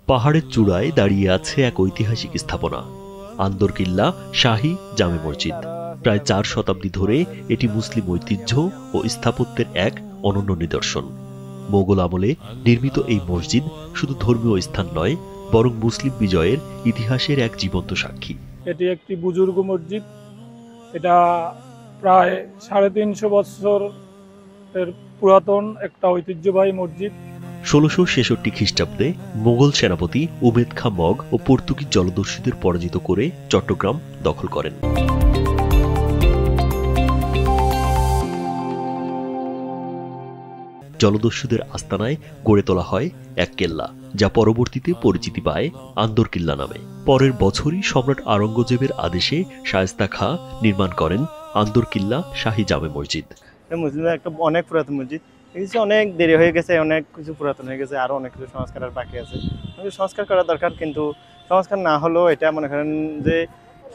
পাহাড়ের চূড়ায় দাঁড়িয়ে আছে এক ঐতিহাসিক স্থাপনা, আন্দরকিল্লা শাহী জামে মসজিদ। প্রায় 4 শতাব্দী ধরে এটি মুসলিম ঐতিহ্য ও স্থাপত্যের এক অনন্য নিদর্শন। মোগল আমলে নির্মিত এই মসজিদ শুধু ধর্মীয় স্থান নয়, বরং মুসলিম বিজয়ের ইতিহাসের এক জীবন্ত সাক্ষী। এটি একটি বুজুর্গ মসজিদ। এটা প্রায় 350 বছরের পুরাতন একটা ঐতিহ্যবাহী মসজিদ। 1666 খ্রিস্টাব্দে মোগল সেনাপতি উমেদ খাঁ মগ ও পর্তুগিজ জলদস্যুদের পরাজিত করে চট্টগ্রাম দখল করেন। জলদস্যুদের আস্তানায় গড়ে তোলা হয় এক কেল্লা, যা পরবর্তীতে পরিচিতি পায় আন্দরকিল্লা নামে। পরের বছরই সম্রাট আওরঙ্গজেবের আদেশে শায়েস্তা খাঁ নির্মাণ করেন আন্দরকিল্লা শাহী জামে মসজিদ। মুসলিমের একটা অনেক পুরাতন মসজিদ, অনেক দেরি হয়ে গেছে, অনেক কিছু পুরাতন হয়ে গেছে, আরো অনেক কিছু সংস্কার বাকি আছে। সংস্কার করা দরকার, কিন্তু সংস্কার না হলেও এটা মনে করেন যে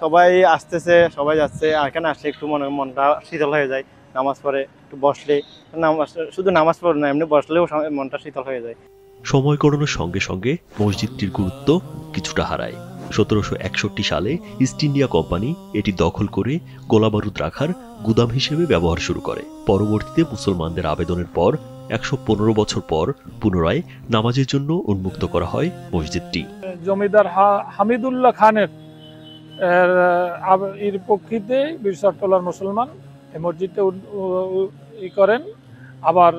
সবাই আসতেছে, সবাই যাচ্ছে, আর এখানে আসলে একটু মনটা শীতল হয়ে যায়। নামাজ পড়ে একটু বসলে, শুধু নামাজ পড়ে না, এমনি বসলেও মনটা শীতল হয়ে যায়। সময় গড়ানোর সঙ্গে সঙ্গে মসজিদটির গুরুত্ব কিছুটা হারায়। 1761 সালে ইস্ট ইন্ডিয়া কোম্পানি এটি দখল করে গোলাবারুদ রাখার গুদাম হিসেবে ব্যবহার শুরু করে। পরবর্তীতে মুসলমানদের আবেদনের পর 115 বছর পর পুনরায় নামাজের জন্য উন্মুক্ত করা হয় মসজিদটি। জমিদার হামিদুল্লাহ খানের এর পক্ষিতে বীরচট্টলার মুসলমান এই মসজিদটা করেন, আবার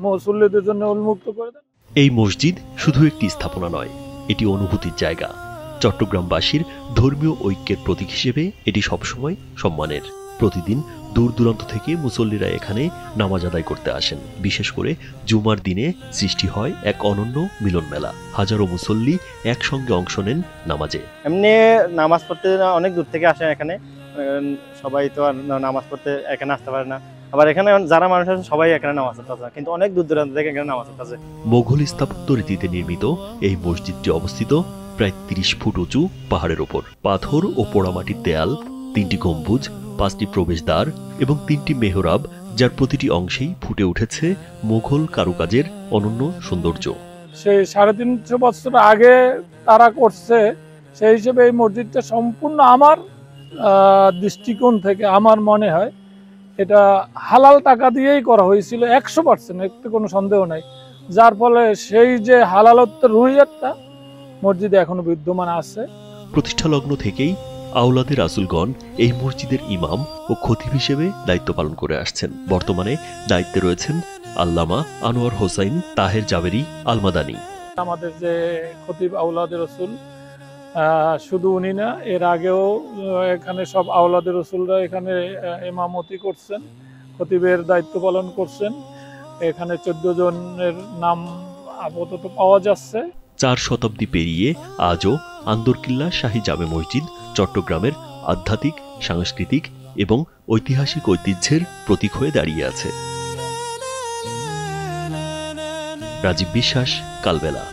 মুসল্লিদের জন্য উন্মুক্ত করে দেন। এই মসজিদ শুধু একটি স্থাপনা নয়, এটি অনুভূতির জায়গা। চট্টগ্রামবাসীর ধর্মীয় ঐক্যের প্রতীক হিসেবে এটি সবসময় সম্মানের। প্রতিদিন দূর দূরান্ত থেকে মুসল্লিরা এখানে নামাজ আদায় করতে আসেন। বিশেষ করে জুমার দিনে সৃষ্টি হয় এক অনন্য মিলন মেলা। হাজারো মুসল্লি একসঙ্গে অংশ নেন নামাজে। এমনি নামাজ পড়তে অনেক দূর থেকে আসেন এখানে, সবাই তো নামাজ পড়তে এখানে আসতে পারে না। আবার এখানে যারা মানুষ আছে সবাই এখানে নামাজ পড়তে আসে, কিন্তু অনেক দূর দূরান্ত থেকে এখানে নামাজ পড়তে আসে। মোগল স্থাপত্য রীতিতে নির্মিত এই মসজিদটি অবস্থিত প্রায় 30 ফুট উঁচু পাহাড়ের ওপর। পাথর ও পোড়ামাটির দেয়াল, 3টি গম্বুজ, 5টি প্রবেশদ্বার এবং 3টি মেহরাব, যার প্রতিটি অংশেই ফুটে উঠেছে মোগল কারুকাজের অনন্য সৌন্দর্য। সেই 350 বছর আগে তারা করছে, সেই হিসেবে এই মসজিদটা সম্পূর্ণ আমার দৃষ্টিকোণ থেকে আমার মনে হয় এটা হালাল টাকা দিয়েই করা হয়েছিল 100%, এতে কোনো সন্দেহ নাই। যার ফলে সেই যে হালালত্বের রুহিয়াতটা মসজিদে এখনো বিদ্যমান আছে। প্রতিষ্ঠা লগ্ন থেকেই আওলাদে রাসূলগণ এই মসজিদের ইমাম ও খতিব হিসেবে দায়িত্ব পালন করে আসছেন। বর্তমানে দায়িত্বে রয়েছেন আল্লামা আনোয়ার হোসাইন তাহের জাবেরি আল মাদানী। আমাদের যে খতিব আওলাদে রসুল, শুধু উনি না, এর আগেও এখানে সব আওলাদে রসুলরা এখানে ইমামতি করছেন, খতিবের দায়িত্ব পালন করছেন। এখানে 14 জনের নাম আপাতত পাওয়া যাচ্ছে। 4 শতাব্দী পেরিয়ে আজও আন্দরকিল্লা শাহী জামে মসজিদ চট্টগ্রামের আধ্যাত্মিক, সাংস্কৃতিক এবং ঐতিহাসিক ঐতিহ্যের প্রতীক হয়ে দাঁড়িয়ে আছে। রাজীব বিশ্বাস, কালবেলা।